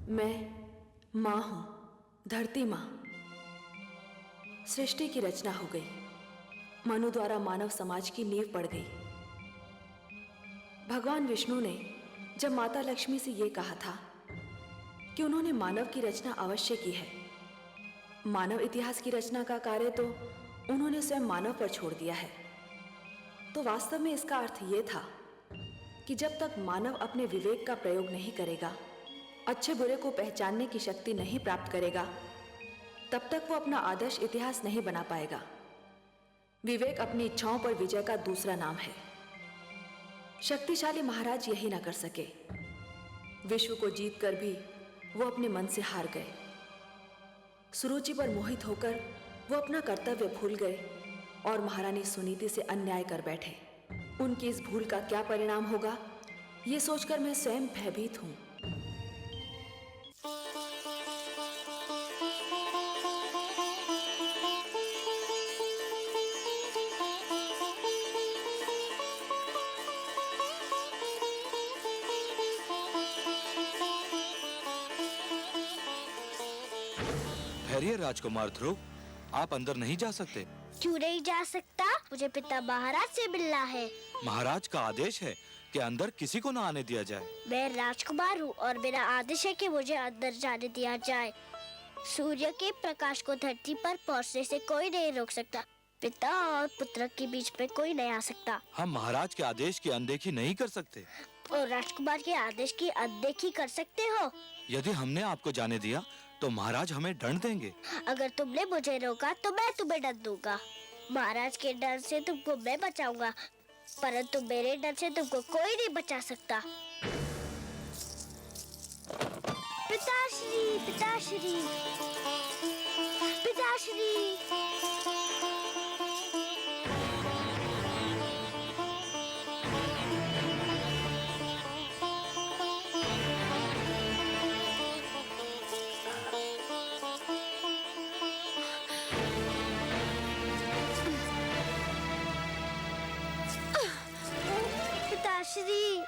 मैं माँ हूं, धरती माँ। सृष्टि की रचना हो गई, मनु द्वारा मानव समाज की नींव पड़ गई। भगवान विष्णु ने जब माता लक्ष्मी से यह कहा था कि उन्होंने मानव की रचना अवश्य की है, मानव इतिहास की रचना का कार्य तो उन्होंने स्वयं मानव पर छोड़ दिया है, तो वास्तव में इसका अर्थ यह था कि जब तक मानव अपने विवेक का प्रयोग नहीं करेगा, अच्छे बुरे को पहचानने की शक्ति नहीं प्राप्त करेगा, तब तक वो अपना आदर्श इतिहास नहीं बना पाएगा। विवेक अपनी इच्छाओं पर विजय का दूसरा नाम है। शक्तिशाली महाराज यही ना कर सके, विश्व को जीतकर भी वो अपने मन से हार गए। सुरुचि पर मोहित होकर वो अपना कर्तव्य भूल गए और महारानी सुनीति से अन्याय कर बैठे। उनकी इस भूल का क्या परिणाम होगा, ये सोचकर मैं स्वयं भयभीत हूं। ठहरिए राजकुमार ध्रुव, आप अंदर नहीं जा सकते। क्यों नहीं जा सकता? मुझे पिता महाराज से मिलना है। महाराज का आदेश है कि अंदर किसी को न आने दिया जाए। मैं राजकुमार हूँ और मेरा आदेश है कि मुझे अंदर जाने दिया जाए। सूर्य के प्रकाश को धरती पर पहुँचने से कोई नहीं रोक सकता। पिता और पुत्र के बीच में कोई नहीं आ सकता। हम महाराज के आदेश की अनदेखी नहीं कर सकते। और राजकुमार के आदेश की अनदेखी कर सकते हो? यदि हमने आपको जाने दिया तो महाराज हमें दंड देंगे। अगर तुमने मुझे रोका तो मैं तुम्हें दंड दूंगा। महाराज के डर से तुमको मैं बचाऊंगा, परंतु मेरे डर से तुमको कोई नहीं बचा सकता। पिताश्री, पिताश्री, पिताश्री। पिताश्री,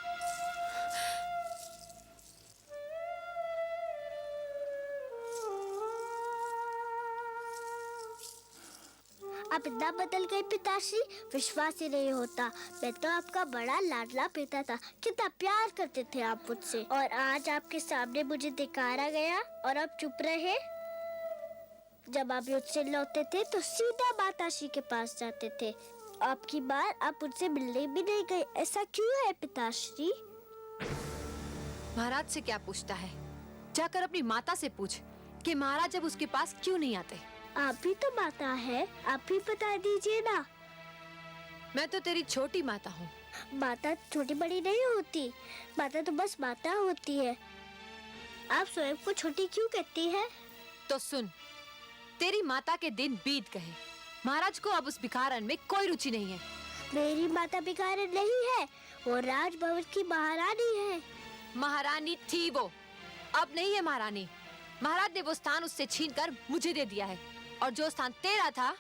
आप इतना बदल गए पिताश्री, विश्वास ही नहीं होता। मैं तो आपका बड़ा लाडला पिता था, कितना प्यार करते थे आप मुझसे, और आज आपके सामने मुझे दिखाया गया और आप चुप रहे। जब आप युद्ध से लौटते थे तो सीधा माताश्री के पास जाते थे। आपकी बार आप उनसे मिलने भी नहीं गए, ऐसा क्यों है पिताश्री? महाराज से क्या पूछता है? जाकर अपनी माता से पूछ कि महाराज अब उसके पास क्यों नहीं आते। आप भी तो माता है, आप भी बता दीजिए ना। मैं तो तेरी छोटी माता हूँ। माता छोटी बड़ी नहीं होती, माता तो बस माता होती है। आप स्वयं को छोटी क्यों कहती है? तो सुन, तेरी माता के दिन बीत गए। महाराज को अब उस भिखारन में कोई रुचि नहीं है। मेरी माता भिखारन नहीं है, वो राजभवन की महारानी है। महारानी थी वो, अब नहीं है महारानी। महाराज ने वो स्थान उससे छीनकर मुझे दे दिया है, और जो स्थान तेरा था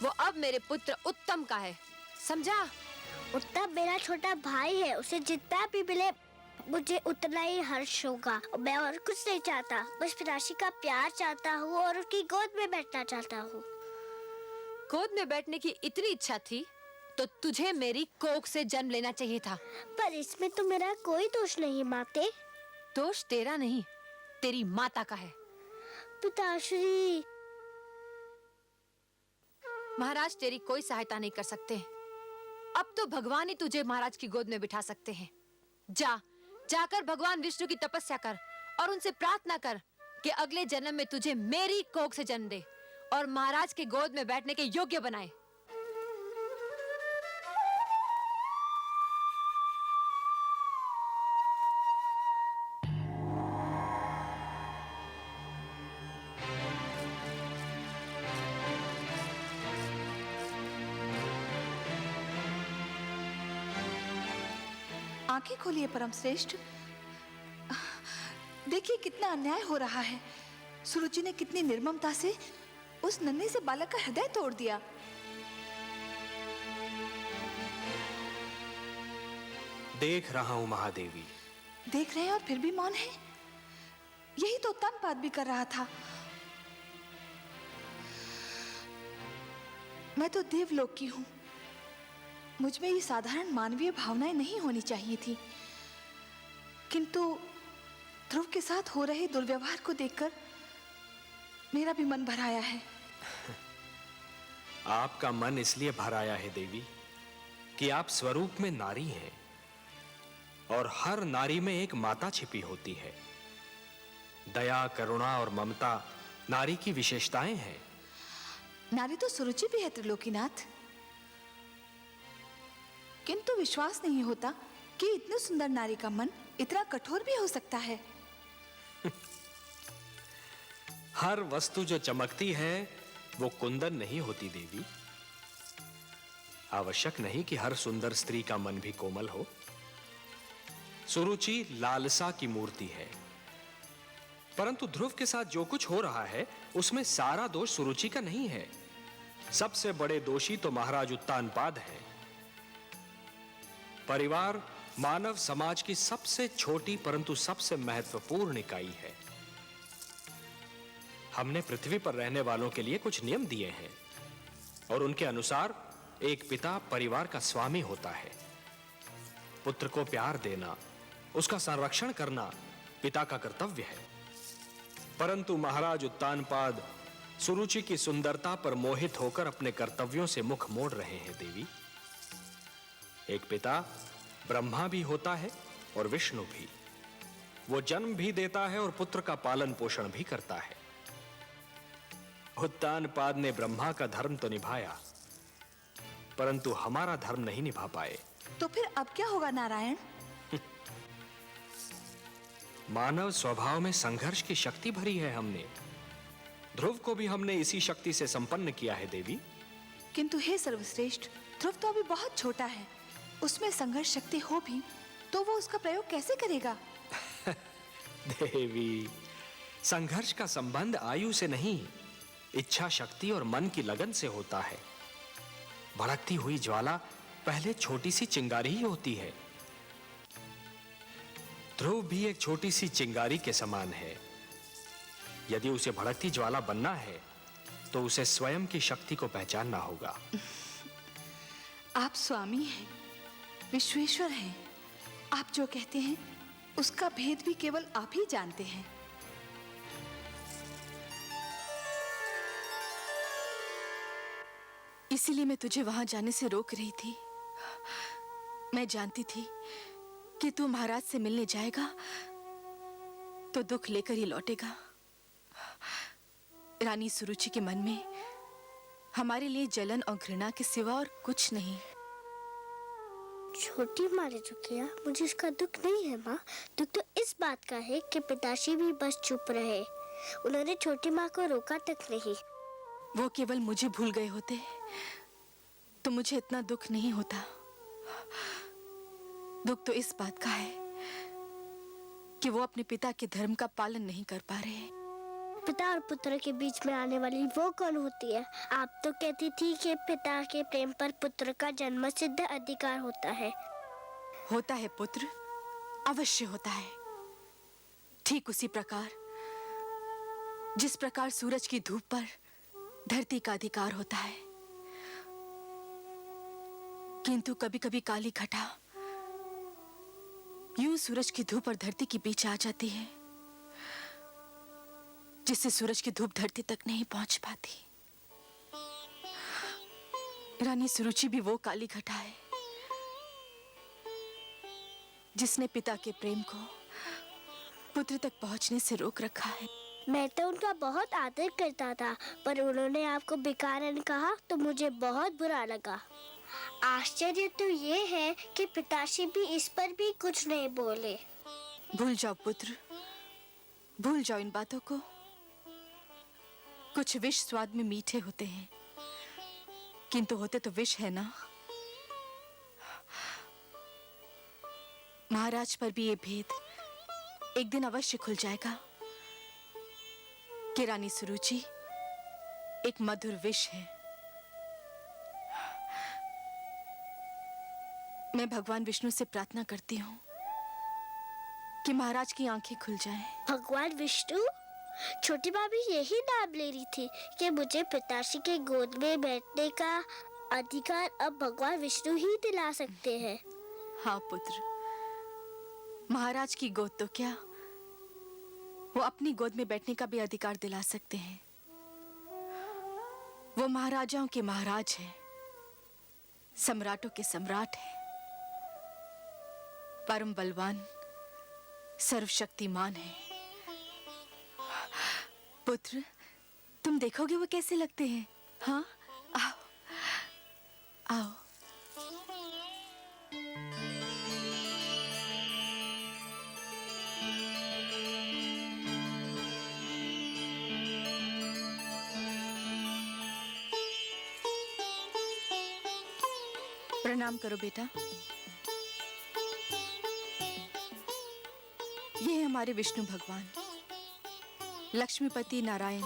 वो अब मेरे पुत्र उत्तम का है, समझा? उत्तम मेरा छोटा भाई है, उसे जितना भी मिले मुझे उतना ही हर्ष होगा। मैं और कुछ नहीं चाहता, बस पिताश्री का प्यार चाहता हूँ और उसकी गोद में बैठना चाहता हूँ। गोद में बैठने की इतनी इच्छा थी तो तुझे मेरी कोख से जन्म लेना चाहिए था। पर इसमें तो मेरा कोई दोष नहीं माते। दोष तेरा नहीं, तेरी माता का है। पिताश्री, महाराज तेरी कोई सहायता नहीं कर सकते। अब तो भगवान ही तुझे महाराज की गोद में बिठा सकते हैं। जाकर भगवान विष्णु की तपस्या कर और उनसे प्रार्थना कर कि अगले जन्म में तुझे मेरी कोख से जन्म दे और महाराज के गोद में बैठने के योग्य बनाए। आंखें खोलिए परम श्रेष्ठ, देखिए कितना अन्याय हो रहा है। सुरुचि ने कितनी निर्ममता से उस नन्हे से बालक का हृदय तोड़ दिया। देख रहा हूं महादेवी, देख रहे हैं और फिर भी मौन है। यही तो उत्तानपाद भी कर रहा था। मैं तो देवलोक की हूं। मुझ में ये साधारण मानवीय भावनाएं नहीं होनी चाहिए थी, किंतु ध्रुव के साथ हो रहे दुर्व्यवहार को देखकर मेरा भी मन भर आया है। आपका मन इसलिए भर आया है देवी कि आप स्वरूप में नारी हैं और हर नारी में एक माता छिपी होती है। दया, करुणा और ममता नारी की विशेषताएं हैं। नारी तो सुरुचि भी है त्रिलोकीनाथ, किंतु विश्वास नहीं होता कि इतने सुंदर नारी का मन इतना कठोर भी हो सकता है। हर वस्तु जो चमकती है वो कुंदन नहीं होती देवी। आवश्यक नहीं कि हर सुंदर स्त्री का मन भी कोमल हो। सुरुचि लालसा की मूर्ति है, परंतु ध्रुव के साथ जो कुछ हो रहा है उसमें सारा दोष सुरुचि का नहीं है। सबसे बड़े दोषी तो महाराज उत्तानपाद हैं। परिवार मानव समाज की सबसे छोटी परंतु सबसे महत्वपूर्ण इकाई है। हमने पृथ्वी पर रहने वालों के लिए कुछ नियम दिए हैं और उनके अनुसार एक पिता परिवार का स्वामी होता है। पुत्र को प्यार देना, उसका संरक्षण करना पिता का कर्तव्य है। परंतु महाराज उत्तानपाद सुरुचि की सुंदरता पर मोहित होकर अपने कर्तव्यों से मुख मोड़ रहे हैं देवी। एक पिता ब्रह्मा भी होता है और विष्णु भी। वो जन्म भी देता है और पुत्र का पालन पोषण भी करता है। उत्तानपाद ने ब्रह्मा का धर्म तो निभाया, परंतु हमारा धर्म नहीं निभा पाए। तो फिर अब क्या होगा नारायण? मानव स्वभाव में संघर्ष की शक्ति भरी है हमने। ध्रुव को भी हमने इसी शक्ति से संपन्न किया है देवी। किंतु हे सर्वश्रेष्ठ, ध्रुव तो अभी बहुत छोटा है। उसमें संघर्ष शक्ति हो भी तो वो उसका प्रयोग कैसे करेगा? देवी, संघर्ष का संबंध आयु से नहीं, इच्छा शक्ति और मन की लगन से होता है। भड़कती हुई ज्वाला पहले छोटी सी चिंगारी ही होती है। ध्रुव भी एक छोटी सी चिंगारी के समान है। यदि उसे भड़कती ज्वाला बनना है तो उसे स्वयं की शक्ति को पहचानना होगा। आप स्वामी हैं, विश्वेश्वर हैं। आप जो कहते हैं उसका भेद भी केवल आप ही जानते हैं। इसीलिए मैं तुझे वहां जाने से रोक रही थी। मैं जानती थी कि तू महाराज से मिलने जाएगा तो दुख लेकर ही लौटेगा। रानी सुरुचि के मन में हमारे लिए जलन और घृणा के सिवा और कुछ नहीं। छोटी माँ ने जो किया मुझे इसका दुख नहीं है माँ। दुख तो इस बात का है कि पिताश्री भी बस चुप रहे। उन्होंने छोटी माँ को रोका तक नहीं। वो केवल मुझे भूल गए होते तो मुझे इतना दुख नहीं होता। दुख तो इस बात का है कि वो अपने पिता के धर्म का पालन नहीं कर पा रहे। पिता और पुत्र के बीच में आने वाली वो कौन होती है? आप तो कहती थी कि पिता के प्रेम पर पुत्र का जन्म सिद्ध अधिकार होता है। होता है पुत्र, अवश्य होता है। ठीक उसी प्रकार जिस प्रकार सूरज की धूप पर धरती का अधिकार होता है। किंतु कभी कभी काली घटा यूं सूरज की धूप और धरती के बीच आ जाती है, जिससे सूरज की धूप धरती तक नहीं पहुंच पाती। रानी सुरुचि भी वो काली घटा है जिसने पिता के प्रेम को पुत्र तक पहुंचने से रोक रखा है। मैं तो उनका बहुत आदर करता था, पर उन्होंने आपको बेकारन कहा तो मुझे बहुत बुरा लगा। आश्चर्य तो ये है कि पिताश्री भी इस पर भी कुछ नहीं बोले। भूल जाओ पुत्र, भूल जाओ इन बातों को। कुछ विष स्वाद में मीठे होते हैं, किंतु होते तो विष है ना। महाराज पर भी ये भेद एक दिन अवश्य खुल जाएगा कि रानी सुरुचि एक मधुर विष है। मैं भगवान विष्णु से प्रार्थना करती हूं कि महाराज की आंखें खुल जाएं। भगवान विष्णु? छोटी भाभी यही नाम ले रही थी कि मुझे पिताश्री के गोद में बैठने का अधिकार अब भगवान विष्णु ही दिला सकते हैं। हाँ पुत्र, महाराज की गोद तो क्या, वो अपनी गोद में बैठने का भी अधिकार दिला सकते हैं। वो महाराजाओं के महाराज हैं, सम्राटों के सम्राट हैं, परम बलवान, सर्वशक्तिमान हैं। पुत्र, तुम देखोगे वो कैसे लगते हैं? हाँ, आओ आओ। प्रणाम करो बेटा। ये है हमारे विष्णु भगवान, लक्ष्मीपति नारायण,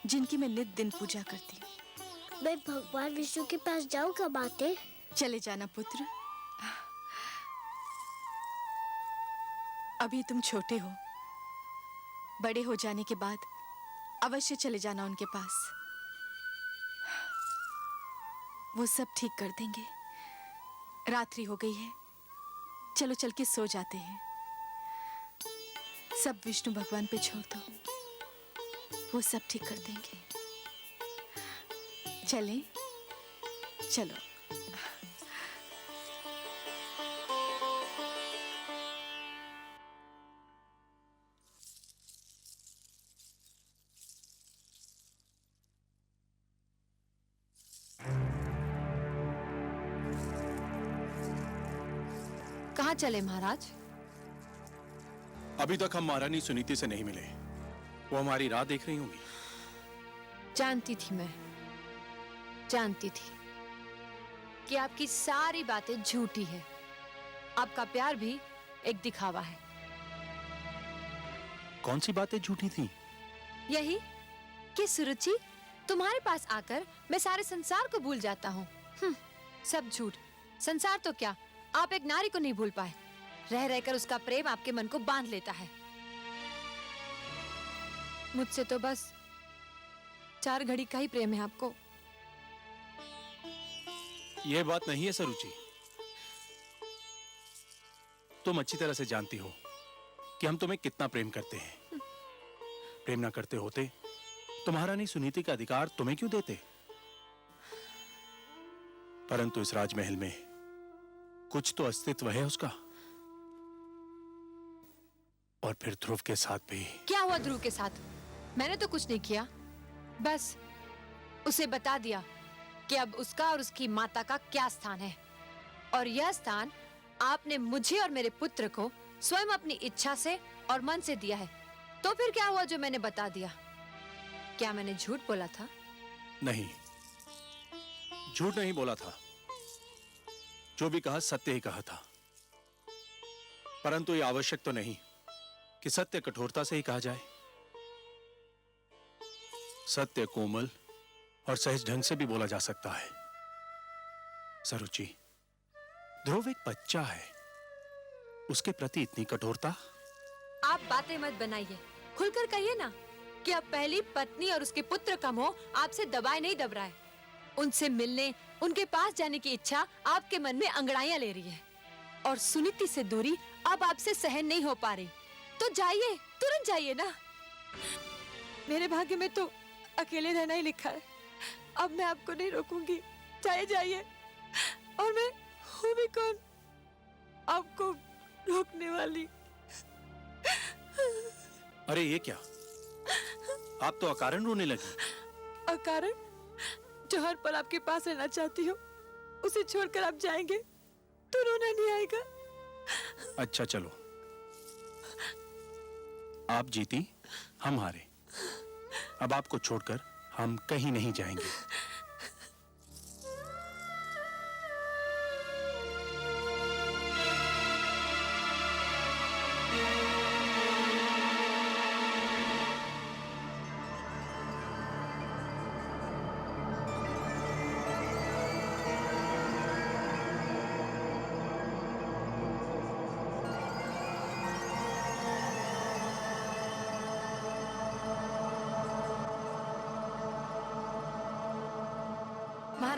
जिनकी मैं नित दिन पूजा करती हूँ। मैं भगवान विष्णु के पास जाऊँ कब आते? चले जाना पुत्र, अभी तुम छोटे हो, बड़े हो जाने के बाद अवश्य चले जाना उनके पास। वो सब ठीक कर देंगे। रात्रि हो गई है, चलो चल के सो जाते हैं। सब विष्णु भगवान पे छोड़ दो, वो सब ठीक कर देंगे। चलें? चलो। कहाँ चले महाराज? अभी तक हम महारानी सुनीति से नहीं मिले। वो हमारी राह देख रही होंगी। जानती थी, मैं जानती थी कि आपकी सारी बातें झूठी है। आपका प्यार भी एक दिखावा है। कौन सी बातें झूठी थी? यही कि सुरुचि, तुम्हारे पास आकर मैं सारे संसार को भूल जाता हूँ। सब झूठ। संसार तो क्या, आप एक नारी को नहीं भूल पाए। रह रहकर उसका प्रेम आपके मन को बांध लेता है। मुझसे तो बस 4 घड़ी का ही प्रेम है आपको। यह बात नहीं है सरुचि। तुम अच्छी तरह से जानती हो कि हम तुम्हें कितना प्रेम करते हैं। प्रेम ना करते होते तो महारानी सुनीति का अधिकार तुम्हें क्यों देते? परंतु इस राजमहल में कुछ तो अस्तित्व है उसका। और फिर ध्रुव के साथ भी। क्या हुआ ध्रुव के साथ? मैंने तो कुछ नहीं किया, बस उसे बता दिया कि अब उसका और उसकी माता का क्या स्थान है। और यह स्थान आपने मुझे और मेरे पुत्र को स्वयं अपनी इच्छा से और मन से दिया है। तो फिर क्या हुआ जो मैंने बता दिया? क्या मैंने झूठ बोला था? नहीं, झूठ नहीं बोला था। जो भी कहा सत्य ही कहा था। परंतु यह आवश्यक तो नहीं कि सत्य कठोरता से ही कहा जाए। सत्य कोमल और सहज ढंग से भी बोला जा सकता है। सरुचि, ध्रुव एक बच्चा है, उसके प्रति इतनी कठोरता? आप बातें मत बनाइए, खुलकर कहिए ना कि अब पहली पत्नी और उसके पुत्र का मोह आपसे दबाए नहीं दब रहा है। उनसे मिलने, उनके पास जाने की इच्छा आपके मन में अंगड़ाइयां ले रही है। और सुनीति से दूरी अब आपसे सहन नहीं हो पा रही। तो जाइए, तुरंत जाइए ना। मेरे भाग्य में तो अकेले रहना ही लिखा है। अब मैं आपको नहीं रोकूंगी। जाइए जाइए। और मैं हूँ भी कौन आपको रोकने वाली? अरे ये क्या, आप तो अकारण रोने लगी। अकारण? जो हर पल आपके पास रहना चाहती हो, उसे छोड़कर आप जाएंगे तो रोना नहीं आएगा? अच्छा चलो, आप जीती, हम हारे। अब आपको छोड़कर हम कहीं नहीं जाएंगे।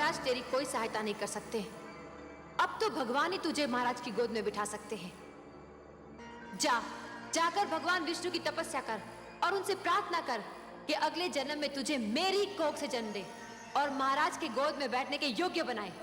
महाराज तेरी कोई सहायता नहीं कर सकते। अब तो भगवान ही तुझे महाराज की गोद में बिठा सकते हैं। जाकर भगवान विष्णु की तपस्या कर और उनसे प्रार्थना कर कि अगले जन्म में तुझे मेरी कोख से जन्म दे और महाराज की गोद में बैठने के योग्य बनाए।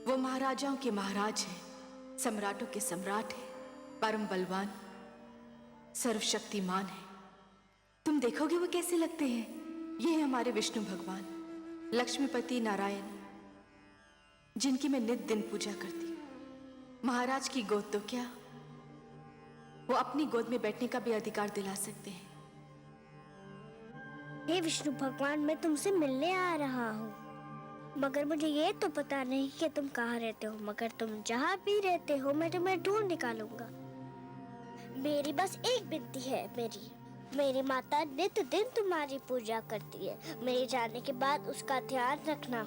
वो महाराजाओं के महाराज हैं, सम्राटों के सम्राट हैं, परम बलवान, सर्वशक्तिमान है। तुम देखोगे वो कैसे लगते हैं। ये है हमारे विष्णु भगवान, लक्ष्मीपति नारायण, जिनकी मैं नित दिन पूजा करती। महाराज की गोद तो क्या, वो अपनी गोद में बैठने का भी अधिकार दिला सकते हैं। हे विष्णु भगवान, मैं तुमसे मिलने आ रहा हूँ, मगर मुझे ये तो पता नहीं कि तुम कहाँ रहते हो। मगर तुम जहाँ भी रहते हो मैं तुम्हें ढूंढ निकालूंगा। मेरी बस एक विनती है, मेरी माता नित दिन तुम्हारी पूजा करती है। मेरे जाने के बाद उसका ध्यान रखना।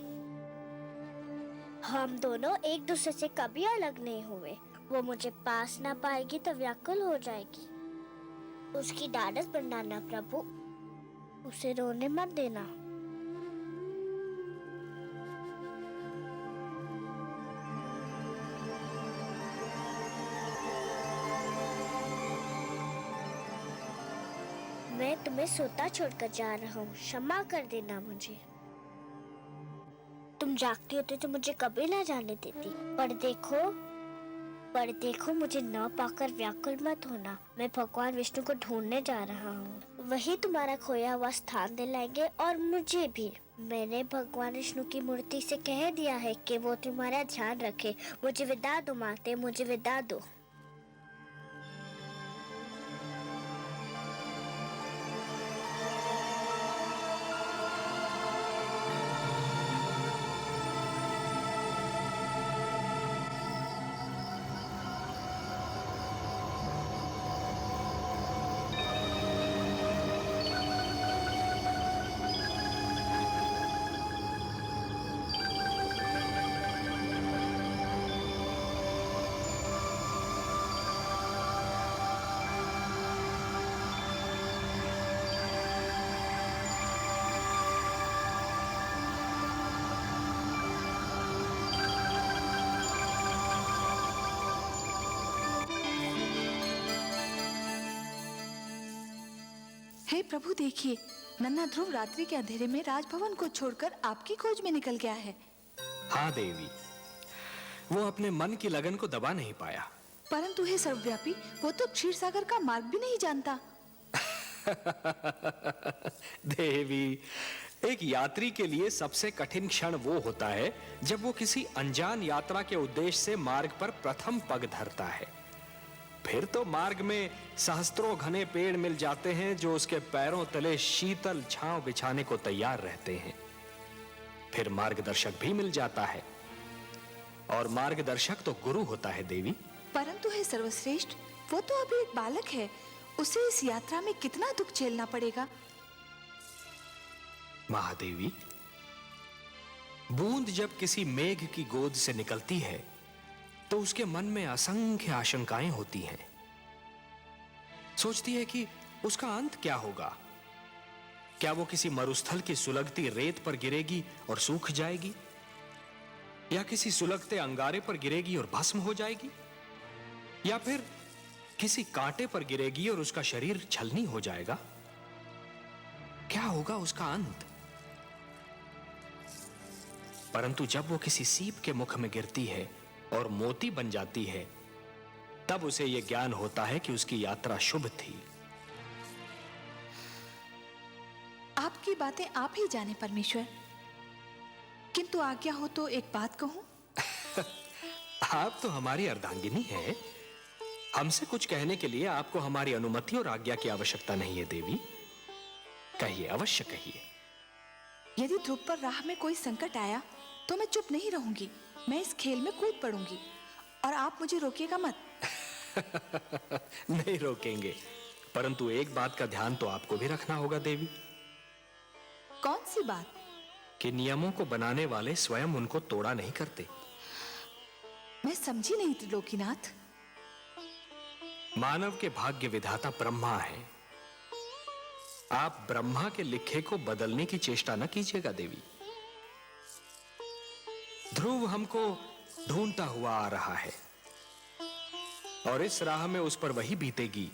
हम दोनों एक दूसरे से कभी अलग नहीं हुए। वो मुझे पास ना पाएगी तो व्याकुल हो जाएगी। उसकी ढाढ़स बढ़ाना प्रभु, उसे रोने मत देना। मैं तुम्हें सोता छोड़कर जा रहा हूँ, क्षमा कर देना मुझे। तुम जागती होती तो मुझे कभी ना जाने देती। पर देखो मुझे न पाकर व्याकुल मत होना। मैं भगवान विष्णु को ढूंढने जा रहा हूँ। वही तुम्हारा खोया हुआ स्थान दिलाएंगे और मुझे भी। मैंने भगवान विष्णु की मूर्ति से कह दिया है कि वो तुम्हारा ध्यान रखे। मुझे विदा दो माते, मुझे विदा दो। हे प्रभु, देखिए नन्हा ध्रुव रात्रि के अंधेरे में राजभवन को छोड़कर आपकी खोज में निकल गया है। हाँ देवी, वो अपने मन की लगन को दबा नहीं पाया। परंतु हे सर्वव्यापी, वो तो क्षीर सागर का मार्ग भी नहीं जानता। देवी, एक यात्री के लिए सबसे कठिन क्षण वो होता है जब वो किसी अनजान यात्रा के उद्देश्य से मार्ग पर प्रथम पग धरता है। फिर तो मार्ग में सहस्त्रों घने पेड़ मिल जाते हैं जो उसके पैरों तले शीतल छांव बिछाने को तैयार रहते हैं। फिर मार्गदर्शक भी मिल जाता है, और मार्गदर्शक तो गुरु होता है देवी। परंतु हे सर्वश्रेष्ठ, वो तो अभी एक बालक है। उसे इस यात्रा में कितना दुख झेलना पड़ेगा। महादेवी, बूंद जब किसी मेघ की गोद से निकलती है तो उसके मन में असंख्य आशंकाएं होती हैं। सोचती है कि उसका अंत क्या होगा। क्या वो किसी मरुस्थल की सुलगती रेत पर गिरेगी और सूख जाएगी, या किसी सुलगते अंगारे पर गिरेगी और भस्म हो जाएगी, या फिर किसी कांटे पर गिरेगी और उसका शरीर छलनी हो जाएगा। क्या होगा उसका अंत। परंतु जब वो किसी सीप के मुख में गिरती है और मोती बन जाती है, तब उसे यह ज्ञान होता है कि उसकी यात्रा शुभ थी। आपकी बातें आप ही जाने परमेश्वर, किंतु आज्ञा हो तो एक बात कहूं। आप तो हमारी अर्धांगिनी है, हमसे कुछ कहने के लिए आपको हमारी अनुमति और आज्ञा की आवश्यकता नहीं है देवी। कहिए, अवश्य कहिए। यदि ध्रुव पर राह में कोई संकट आया तो मैं चुप नहीं रहूंगी, मैं इस खेल में कूद पड़ूंगी और आप मुझे रोकिएगा मत। नहीं रोकेंगे, परंतु एक बात का ध्यान तो आपको भी रखना होगा देवी। कौन सी बात? कि नियमों को बनाने वाले स्वयं उनको तोड़ा नहीं करते। मैं समझी नहीं त्रिलोकीनाथ। मानव के भाग्य विधाता ब्रह्मा है। आप ब्रह्मा के लिखे को बदलने की चेष्टा न कीजिएगा देवी। ध्रुव हमको ढूंढता हुआ आ रहा है और इस राह में उस पर वही बीतेगी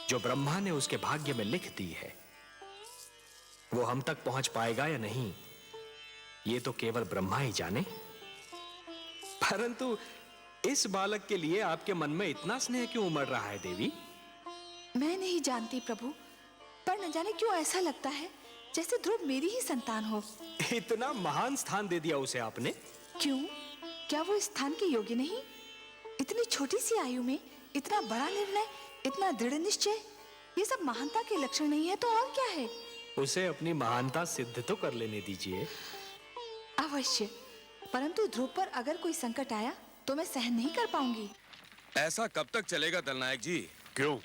जो ब्रह्मा ने उसके भाग्य में लिख दी है। वो हम तक पहुंच पाएगा या नहीं, ये तो केवल ब्रह्मा ही जाने। परंतु इस बालक के लिए आपके मन में इतना स्नेह क्यों उमड़ रहा है देवी? मैं नहीं जानती प्रभु, पर न जाने क्यों ऐसा लगता है जैसे ध्रुव मेरी ही संतान हो। इतना महान स्थान दे दिया उसे आपने। क्यों? क्या वो इस स्थान के योग्य नहीं? इतनी छोटी सी आयु में इतना बड़ा निर्णय, इतना दृढ़ निश्चय, ये सब महानता के लक्षण नहीं है तो और क्या है? उसे अपनी महानता सिद्ध तो कर लेने दीजिए। अवश्य, परंतु ध्रुव पर अगर कोई संकट आया तो मैं सहन नहीं कर पाऊंगी। ऐसा कब तक चलेगा दलनायक जी? क्यों,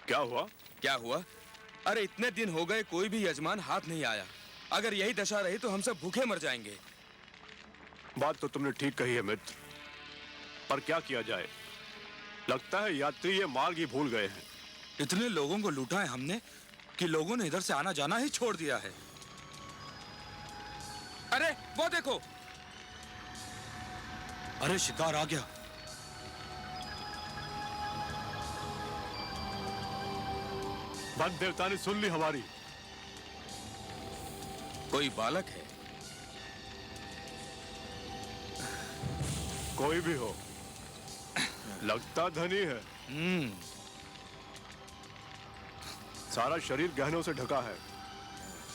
क्या हुआ? क्या हुआ? अरे इतने दिन हो गए, कोई भी यजमान हाथ नहीं आया। अगर यही दशा रही तो हम सब भूखे मर जाएंगे। बात तो तुमने ठीक कही है मित्र, पर क्या किया जाए? लगता है यात्री ये मार्ग ही भूल गए हैं। इतने लोगों को लूटा है हमने कि लोगों ने इधर से आना जाना ही छोड़ दिया है। अरे वो देखो। अरे शिकार आ गया। वन देवता ने सुन ली हमारी। कोई बालक है। कोई भी हो, लगता धनी है। सारा शरीर गहनों से ढका है।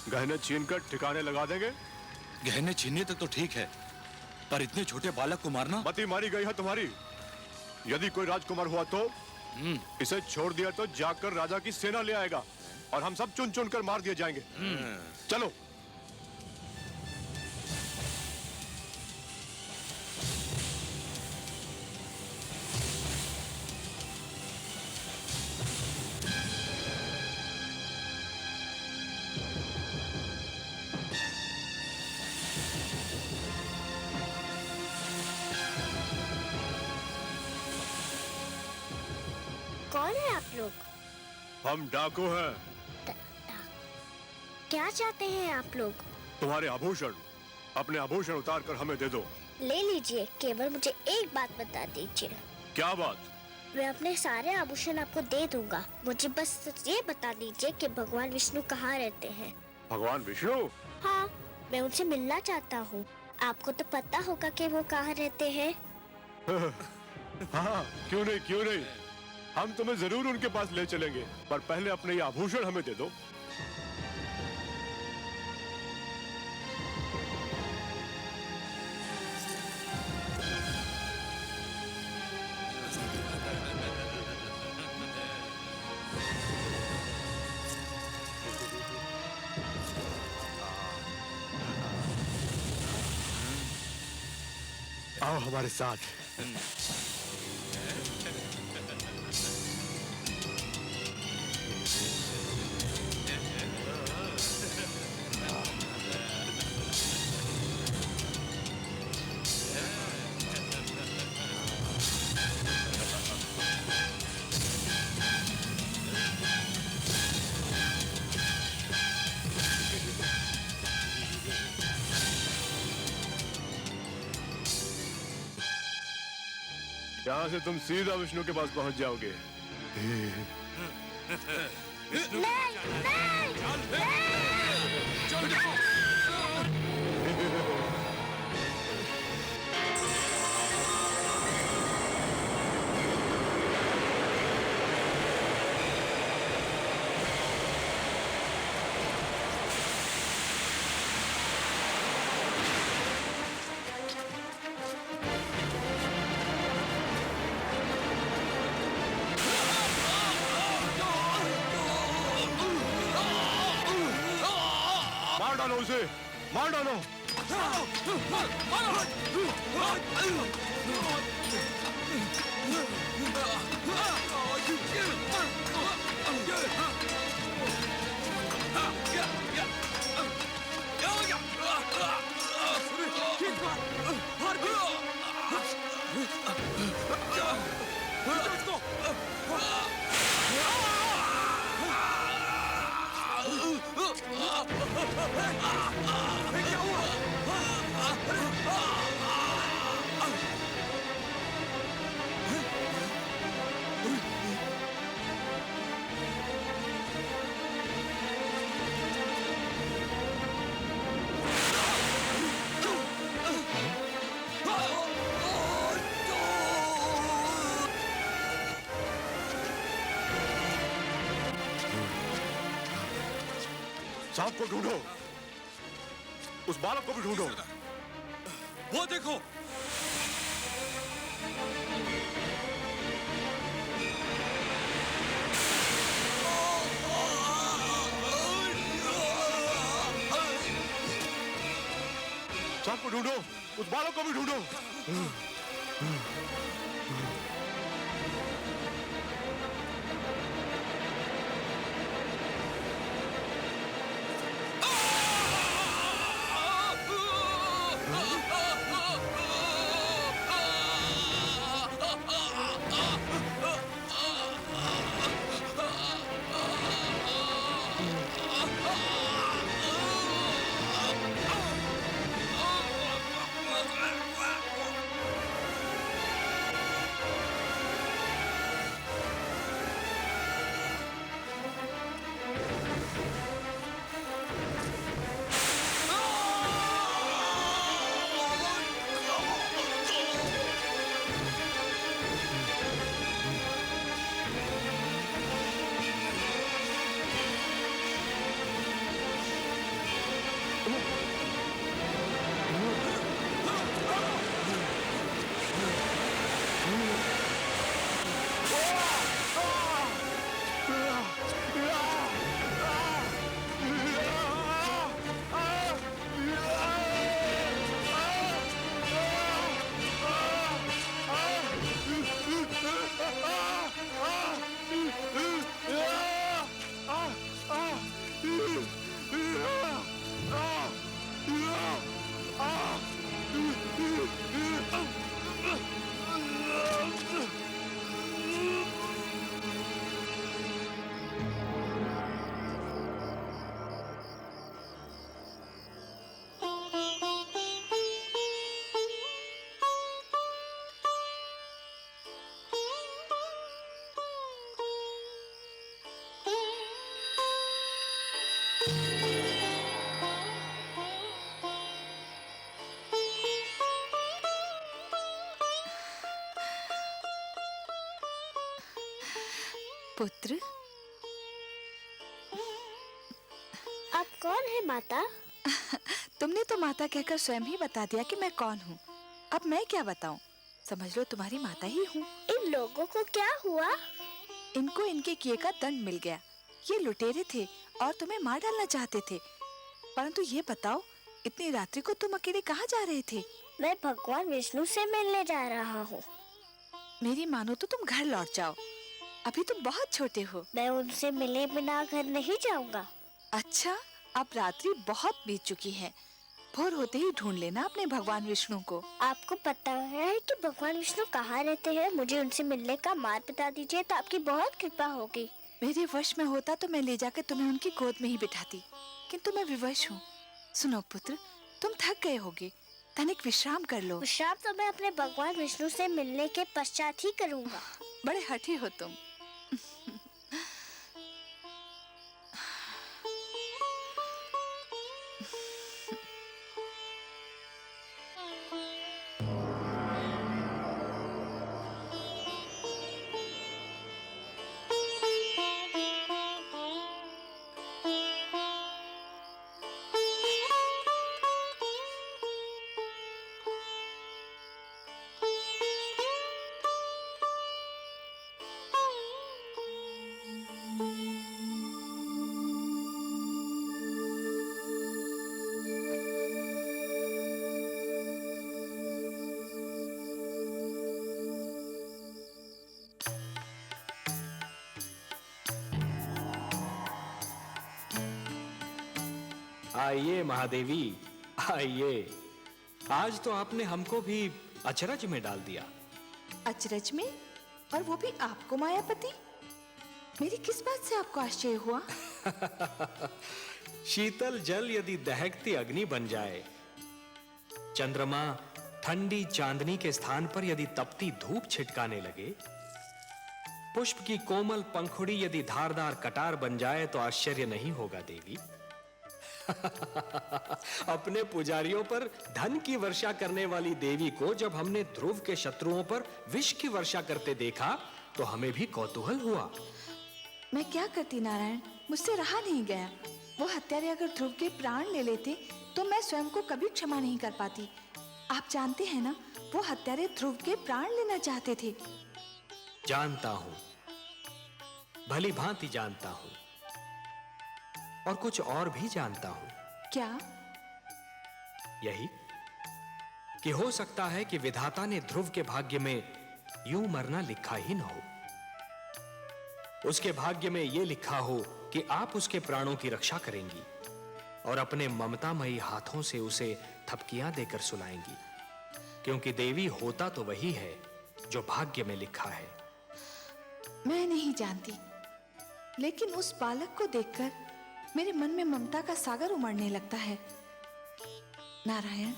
गहने छीनकर ठिकाने लगा देंगे। गहने छीनने तक तो ठीक है, पर इतने छोटे बालक को मारना। मती मारी गई है तुम्हारी। यदि कोई राजकुमार हुआ तो इसे छोड़ दिया तो जाकर राजा की सेना ले आएगा और हम सब चुन चुन कर मार दिए जाएंगे। चलो। कौन है आप लोग? हम डाकू हैं। क्या चाहते हैं आप लोग? तुम्हारे आभूषण, अपने आभूषण उतार कर हमें दे दो। ले लीजिए, केवल मुझे एक बात बता दीजिए। क्या बात? मैं अपने सारे आभूषण आपको दे दूंगा। मुझे बस ये बता दीजिए कि भगवान विष्णु कहाँ रहते हैं। भगवान विष्णु? हाँ, मैं उनसे मिलना चाहता हूँ। आपको तो पता होगा कि वो कहाँ रहते हैं। हाँ, क्यों नहीं, क्यों नहीं। हम तुम्हें जरूर उनके पास ले चलेंगे, पर पहले अपने ये आभूषण हमें दे दो। आओ हमारे साथ। यहाँ से तुम सीधा विष्णु के पास पहुंच जाओगे। डालो उसे, मार डालो। सांप को ढूंढो, उस बालक को भी ढूंढो। वो देखो, सांप को ढूंढो, उस बालक को भी ढूंढो। पुत्र, आप कौन है माता? तुमने तो माता कहकर स्वयं ही बता दिया कि मैं कौन हूँ। अब मैं क्या बताऊं? समझ लो तुम्हारी माता ही हूँ। इन लोगों को क्या हुआ? इनको इनके किए का दंड मिल गया। ये लुटेरे थे और तुम्हें मार डालना चाहते थे। परंतु ये बताओ, इतनी रात्रि को तुम अकेले कहाँ जा रहे थे? मैं भगवान विष्णु से मिलने जा रहा हूँ। मेरी मानो तो तुम घर लौट जाओ, अभी तुम बहुत छोटे हो। मैं उनसे मिले बिना घर नहीं जाऊंगा। अच्छा, अब रात्रि बहुत बीत चुकी है। भोर होते ही ढूंढ लेना अपने भगवान विष्णु को। आपको पता है कि भगवान विष्णु कहाँ रहते हैं? मुझे उनसे मिलने का मार्ग बता दीजिए तो आपकी बहुत कृपा होगी। मेरे वश में होता तो मैं ले जाकर तुम्हें उनकी गोद में ही बिठाती, किंतु मैं विवश हूँ। सुनो पुत्र, तुम थक गए होगे, तनिक विश्राम कर लो। विश्राम तो मैं अपने भगवान विष्णु से मिलने के पश्चात ही करूँगा। बड़े हठी हो तुम। आइए महादेवी, आइए। आज तो आपने हमको भी अचरज में डाल दिया। अचरज में? और वो भी आपको मायापति? मेरी किस बात से आपको आश्चर्य हुआ? शीतल जल यदि दहकती अग्नि बन जाए, चंद्रमा ठंडी चांदनी के स्थान पर यदि तपती धूप छिटकाने लगे, पुष्प की कोमल पंखुड़ी यदि धारदार कटार बन जाए तो आश्चर्य नहीं होगा देवी। अपने पुजारियों पर धन की वर्षा करने वाली देवी को जब हमने ध्रुव के शत्रुओं पर विष की वर्षा करते देखा तो हमें भी कौतूहल हुआ। मैं क्या करती नारायण, मुझसे रहा नहीं गया। वो हत्यारे अगर ध्रुव के प्राण ले लेते तो मैं स्वयं को कभी क्षमा नहीं कर पाती। आप जानते हैं ना, वो हत्यारे ध्रुव के प्राण लेना चाहते थे। जानता हूं, भली भांति जानता हूं, और कुछ और भी जानता हूं। क्या? यही कि हो सकता है कि विधाता ने ध्रुव के भाग्य में यूं मरना लिखा ही न हो। उसके भाग्य में यह लिखा हो कि आप उसके प्राणों की रक्षा करेंगी और अपने ममतामयी हाथों से उसे थपकियां देकर सुलाएंगी, क्योंकि देवी होता तो वही है जो भाग्य में लिखा है। मैं नहीं जानती, लेकिन उस बालक को देखकर मेरे मन में ममता का सागर उमड़ने लगता है। नारायण,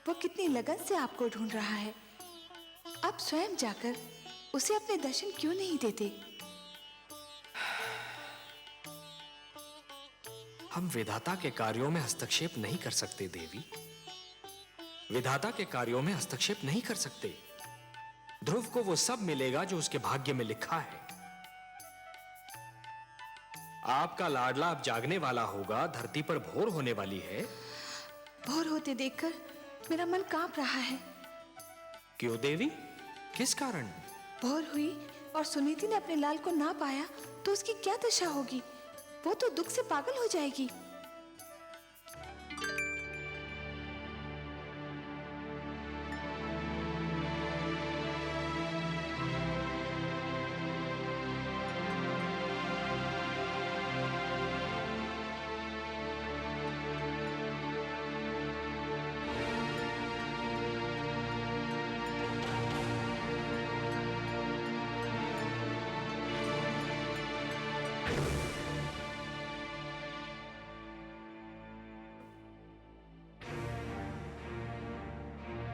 वो कितनी लगन से आपको ढूंढ रहा है। आप स्वयं जाकर उसे अपने दर्शन क्यों नहीं देते? हम विधाता के कार्यों में हस्तक्षेप नहीं कर सकते देवी। विधाता के कार्यों में हस्तक्षेप नहीं कर सकते। ध्रुव को वो सब मिलेगा जो उसके भाग्य में लिखा है। आपका लाडला अब जागने वाला होगा, धरती पर भोर होने वाली है। भोर होते देखकर मेरा मन कांप रहा है। क्यों देवी, किस कारण? भोर हुई और सुनीति ने अपने लाल को ना पाया तो उसकी क्या दशा होगी? वो तो दुख से पागल हो जाएगी।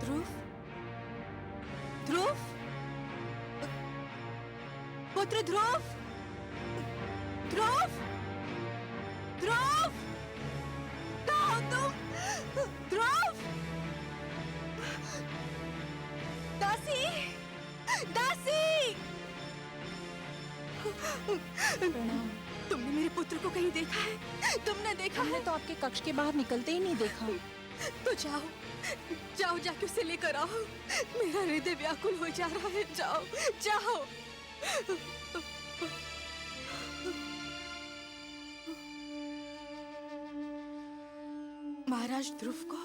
ध्रुव, ध्रुव, पुत्र ध्रुव, ध्रुव, ध्रुव, कहाँ हो तुम? ध्रुव, दासी, दासी, तुमने मेरे पुत्र को कहीं देखा है? तुमने देखा है? तो आपके कक्ष के बाहर निकलते ही नहीं देखा। तो जाओ, जाओ जाके उसे लेकर आओ। मेरा हृदय व्याकुल हो जा रहा है। जाओ, जाओ। महाराज ध्रुव को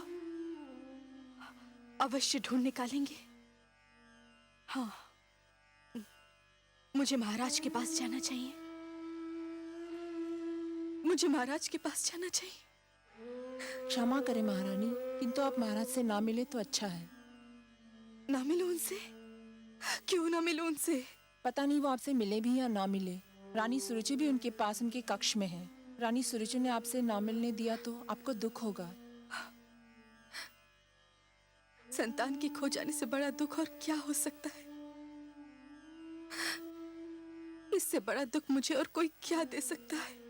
अवश्य ढूंढ निकालेंगे। हाँ, मुझे महाराज के पास जाना चाहिए। मुझे महाराज के पास जाना चाहिए। क्षमा करें महारानी, किंतु आप महाराज से ना मिले तो अच्छा है। ना मिलो उनसे? क्यों ना मिलो उनसे? पता नहीं वो आपसे मिले भी या ना मिले। रानी सुरुचि भी उनके पास उनके कक्ष में है। रानी सुरुचि ने आपसे ना मिलने दिया तो आपको दुख होगा। संतान की खो जाने से बड़ा दुख और क्या हो सकता है? इससे बड़ा दुख मुझे और कोई क्या दे सकता है?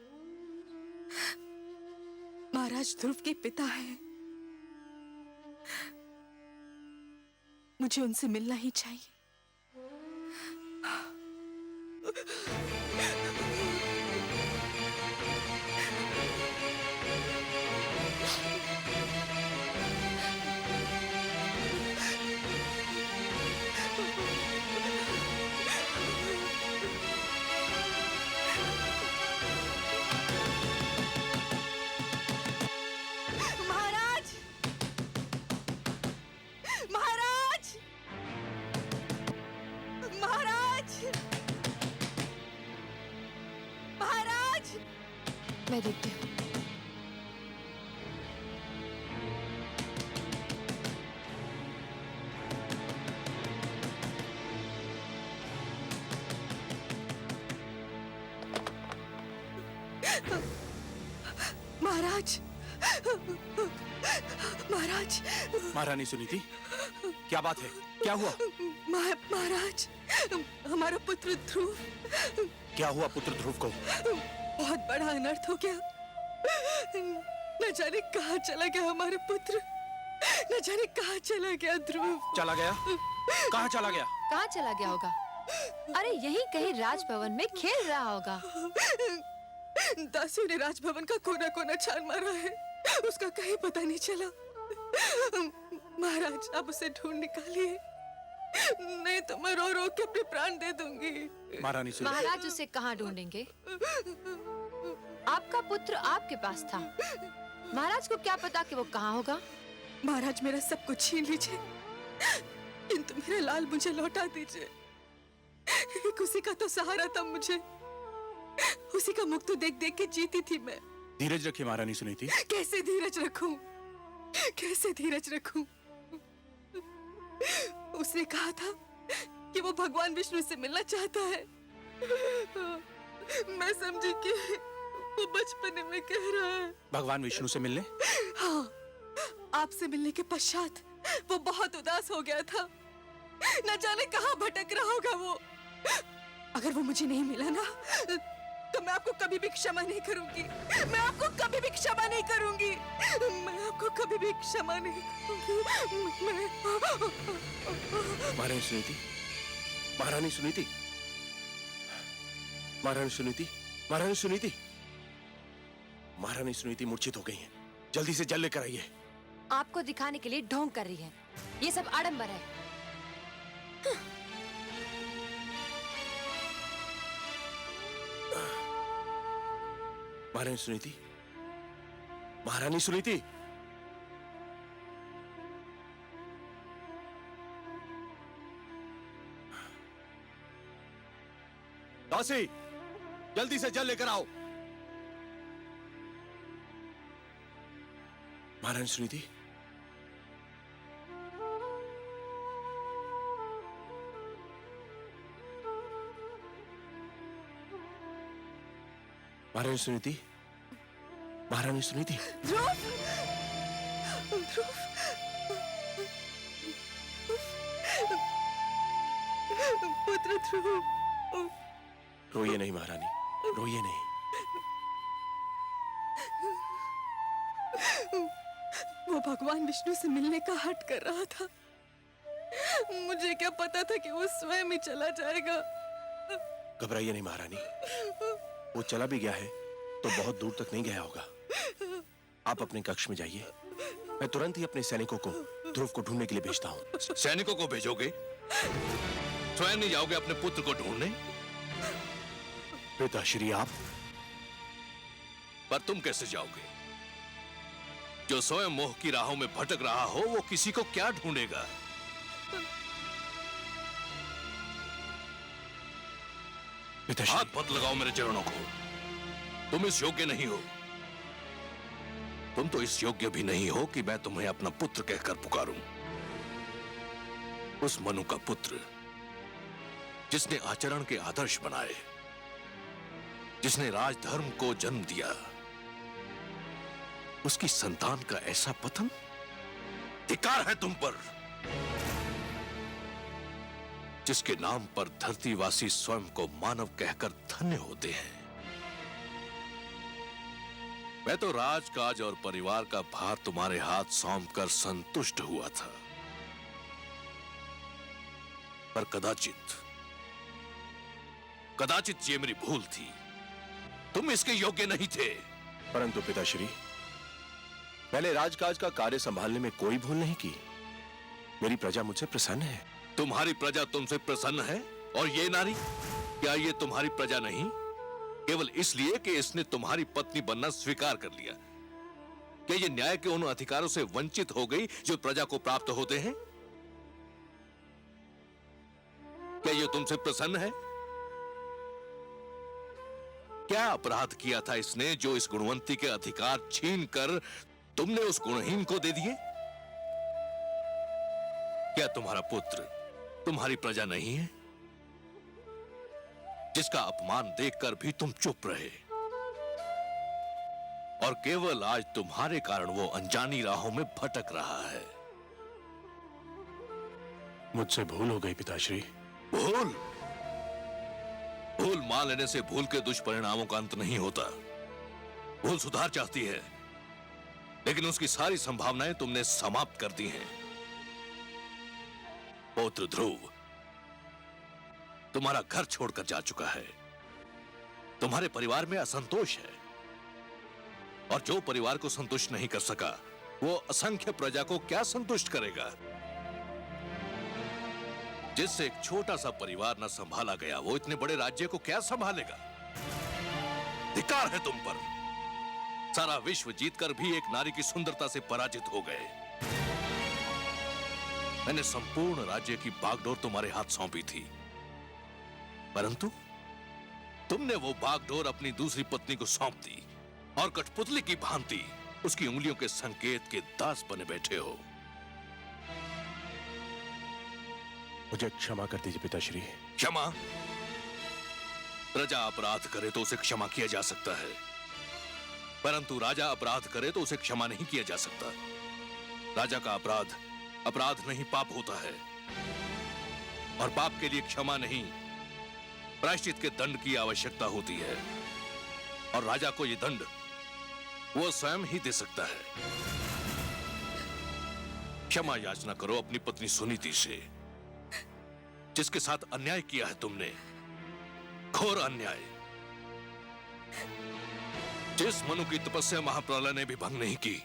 महाराज ध्रुव के पिता हैं। मुझे उनसे मिलना ही चाहिए। मैं देखती हूँ। महाराज, महाराज, महारानी सुनीति, क्या बात है? क्या हुआ? महाराज, हमारा पुत्र ध्रुव। क्या हुआ पुत्र ध्रुव को? बहुत बड़ा अनर्थ हो गया। न जाने कहाँ चला गया हमारा पुत्र, न जाने कहाँ चला गया ध्रुव। चला गया? कहाँ चला गया? कहाँ चला गया होगा? अरे यहीं कहीं राजभवन में खेल रहा होगा। दासियों ने राजभवन का कोना कोना छान मारा है, उसका कहीं पता नहीं चला। महाराज, आप उसे ढूंढ निकालिए, नहीं तो मैं रो रो के अपने प्राण दे दूंगी। महारानी सुनीति, महाराज उसे कहाँ ढूंढेंगे? आपका पुत्र आपके पास था, महाराज को क्या पता कि वो कहाँ होगा? महाराज, मेरा सब कुछ छीन लीजिए, किंतु मेरा लाल मुझे लौटा दीजिए। एक उसी का तो सहारा था मुझे, उसी का मुख तो देख देख के जीती थी मैं। धीरज रखिए महारानी सुनीति। कैसे धीरज रखूं? कैसे धीरज रखूं? उसने कहा था कि वो भगवान विष्णु से मिलना चाहता है। मैं समझी कि वो बचपने में कह रहा है। भगवान विष्णु से मिलने? हाँ, आपसे मिलने के पश्चात वो बहुत उदास हो गया था, न जाने कहाँ भटक रहा होगा वो। अगर वो मुझे नहीं मिला ना, तो मैं आपको कभी भी क्षमा नहीं करूंगी। मैं आपको कभी भी क्षमा नहीं करूंगी। मैं आपको कभी भी क्षमा नहीं करूंगी। महारानी सुनीति, महारानी सुनीति, महारानी सुनीति, महारानी सुनीति, महारानी सुनीति मूर्छित हो गई हैं। जल्दी से जल लेकर आइए। आपको दिखाने के लिए ढोंग कर रही है, ये सब आडंबर है। महारानी सुनीति, महारानी सुनीति, दासी, जल्दी से जल लेकर आओ। महारानी सुनीति, महारानी सुनीति, महारानी सुनीति। ध्रुव, ध्रुव, पुत्र ध्रुव। रोइए नहीं महारानी, रोइए नहीं। वो भगवान विष्णु से मिलने का हट कर रहा था। मुझे क्या पता था कि वो स्वयं ही चला जाएगा। घबराइए नहीं महारानी, वो चला भी गया है तो बहुत दूर तक नहीं गया होगा। आप अपने कक्ष में जाइए, मैं तुरंत ही अपने सैनिकों को ध्रुव को ढूंढने के लिए भेजता हूँ। सैनिकों को भेजोगे? स्वयं नहीं जाओगे अपने पुत्र को ढूंढने? पिताश्री आप? पर तुम कैसे जाओगे? जो स्वयं मोह की राहों में भटक रहा हो, वो किसी को क्या ढूंढेगा? पिताश्री, हाथ मत लगाओ मेरे चरणों को। तुम इस योग्य नहीं हो। तुम तो इस योग्य भी नहीं हो कि मैं तुम्हें अपना पुत्र कहकर पुकारूं। उस मनु का पुत्र, जिसने आचरण के आदर्श बनाए, जिसने राजधर्म को जन्म दिया, उसकी संतान का ऐसा पतन? धिक्कार है तुम पर, जिसके नाम पर धरतीवासी स्वयं को मानव कहकर धन्य होते हैं। मैं तो राजकाज और परिवार का भार तुम्हारे हाथ सौंपकर संतुष्ट हुआ था, पर कदाचित ये मेरी भूल थी। तुम इसके योग्य नहीं थे। परंतु पिताश्री, मैंने राजकाज का कार्य संभालने में कोई भूल नहीं की। मेरी प्रजा मुझसे प्रसन्न है। तुम्हारी प्रजा तुमसे प्रसन्न है? और ये नारी, क्या ये तुम्हारी प्रजा नहीं? केवल इसलिए कि इसने तुम्हारी पत्नी बनना स्वीकार कर लिया। क्या ये न्याय के उन अधिकारों से वंचित हो गई जो प्रजा को प्राप्त होते हैं? क्या ये तुमसे प्रसन्न है? क्या अपराध किया था इसने जो इस गुणवंती के अधिकार छीनकर तुमने उस गुणहीन को दे दिए? क्या तुम्हारा पुत्र तुम्हारी प्रजा नहीं है, जिसका अपमान देखकर भी तुम चुप रहे? और केवल आज तुम्हारे कारण वो अनजानी राहों में भटक रहा है। मुझसे भूल हो गई पिताश्री। भूल? भूल मान लेने से भूल के दुष्परिणामों का अंत नहीं होता। भूल सुधार चाहती है, लेकिन उसकी सारी संभावनाएं तुमने समाप्त कर दी हैं। पौत्र ध्रुव तुम्हारा घर छोड़कर जा चुका है। तुम्हारे परिवार में असंतोष है, और जो परिवार को संतुष्ट नहीं कर सका वो असंख्य प्रजा को क्या संतुष्ट करेगा। जिससे एक छोटा सा परिवार न संभाला गया, वो इतने बड़े राज्य को क्या संभालेगा। धिक्कार है तुम पर। सारा विश्व जीतकर भी एक नारी की सुंदरता से पराजित हो गए। मैंने संपूर्ण राज्य की बागडोर तुम्हारे हाथ सौंपी थी, परंतु तुमने वो बागडोर अपनी दूसरी पत्नी को सौंप दी और कठपुतली की भांति उसकी उंगलियों के संकेत के दास बने बैठे हो। मुझे क्षमा कर दीजिए पिताश्री। क्षमा? प्रजा अपराध करे तो उसे क्षमा किया जा सकता है, परंतु राजा अपराध करे तो उसे क्षमा नहीं किया जा सकता। राजा का अपराध अपराध नहीं, पाप होता है, और पाप के लिए क्षमा नहीं, प्रायश्चित के दंड की आवश्यकता होती है, और राजा को यह दंड वो स्वयं ही दे सकता है। क्षमा याचना करो अपनी पत्नी सुनीति से, जिसके साथ अन्याय किया है तुमने, घोर अन्याय। जिस मनु की तपस्या महाप्रलय ने भी भंग नहीं की,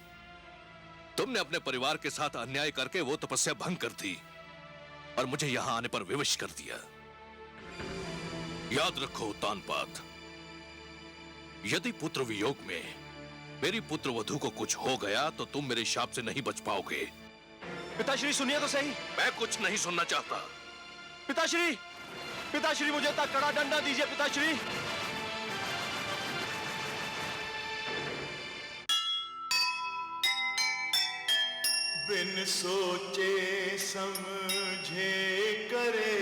तुमने अपने परिवार के साथ अन्याय करके वो तपस्या भंग कर दी और मुझे यहां आने पर विवश कर दिया। याद रखो तानपात, यदि पुत्र वियोग में मेरी पुत्र वधू को कुछ हो गया तो तुम मेरे शाप से नहीं बच पाओगे। पिताश्री सुनिए तो सही। मैं कुछ नहीं सुनना चाहता। पिताश्री, पिताश्री मुझे इतना कड़ा डंडा दीजिए पिताश्री। बिन सोचे समझे करे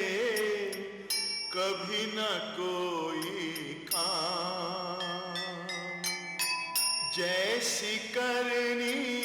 कभी न कोई काम, जैसी करनी